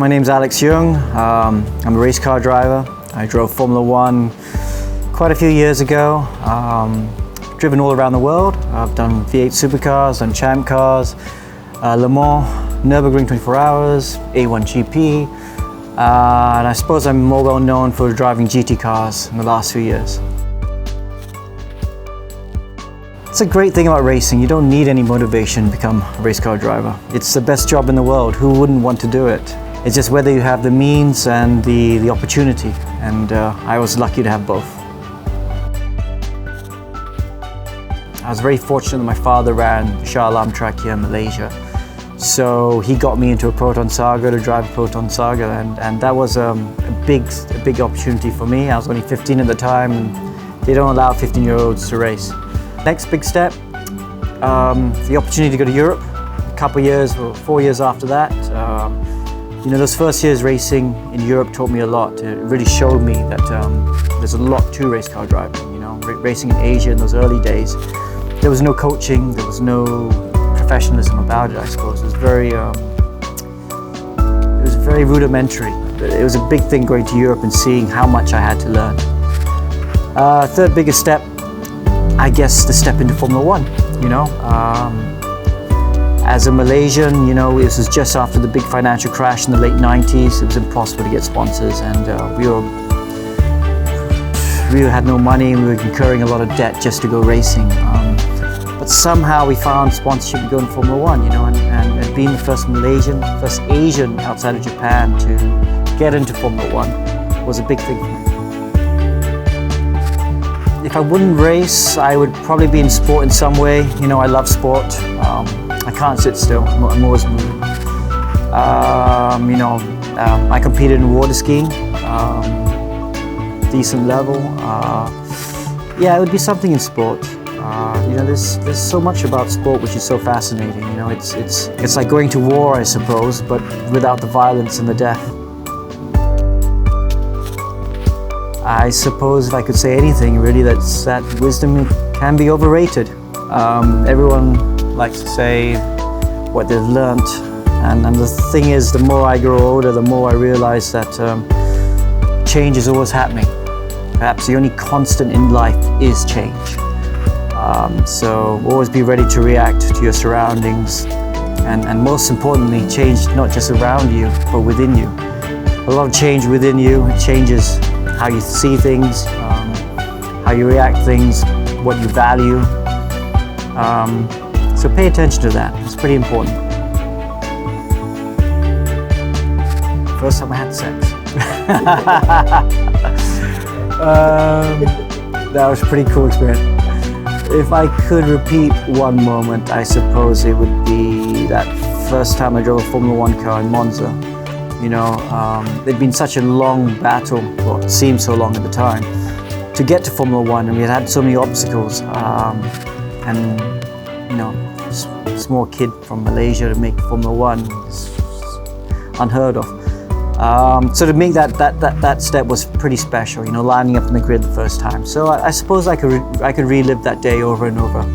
my name's Yoong. I'm a race car driver. I drove Formula One quite a few years ago. Driven all around the world. I've done V8 supercars, done champ cars, Le Mans, Nürburgring 24 Hours, A1 GP, and I suppose I'm more well known for driving GT cars in the last few years. It's a great thing about racing. You don't need any motivation to become a race car driver. It's the best job in the world. Who wouldn't want to do it? It's just whether you have the means and the opportunity, and I was lucky to have both. I was very fortunate that my father ran Shah Alam track here in Malaysia. So he got me into a Proton Saga to drive a Proton Saga, and that was a big opportunity for me. I was only 15 at the time, and they don't allow 15-year-olds to race. Next big step, the opportunity to go to Europe. A couple years, or 4 years after that. Those first years racing in Europe taught me a lot. It really showed me that there's a lot to race car driving. Racing in Asia in those early days, there was no coaching, there was no professionalism about it. I suppose it was very rudimentary. It was a big thing going to Europe and seeing how much I had to learn. Third biggest step, I guess, the step into Formula One. As a Malaysian, this was just after the big financial crash in the late 90s. It was impossible to get sponsors, and we had no money, and we were incurring a lot of debt just to go racing. But somehow we found sponsorship to go in Formula One, and being the first Malaysian, first Asian outside of Japan to get into Formula One was a big thing for me. If I wouldn't race, I would probably be in sport in some way. I love sport. I can't sit still. I'm always moving. I competed in water skiing, decent level. Yeah, it would be something in sport. There's so much about sport which is so fascinating. It's like going to war, I suppose, but without the violence and the death. I suppose if I could say anything, really, that wisdom can be overrated. Everyone likes to say what they've learnt, and the thing is, the more I grow older, the more I realize that change is always happening. Perhaps the only constant in life is change. So always be ready to react to your surroundings, and most importantly, change not just around you, but within you. A lot of change within you. It changes how you see things, how you react to things, what you value. So pay attention to that. It's pretty important. First time I had sex. That was a pretty cool experience. If I could repeat one moment, I suppose it would be that first time I drove a Formula One car in Monza. It'd been such a long battle, well, it seemed so long at the time, to get to Formula One, and we had so many obstacles. Small kid from Malaysia to make Formula One is unheard of. So to make that step was pretty special, lining up in the grid the first time. So I suppose I could relive that day over and over.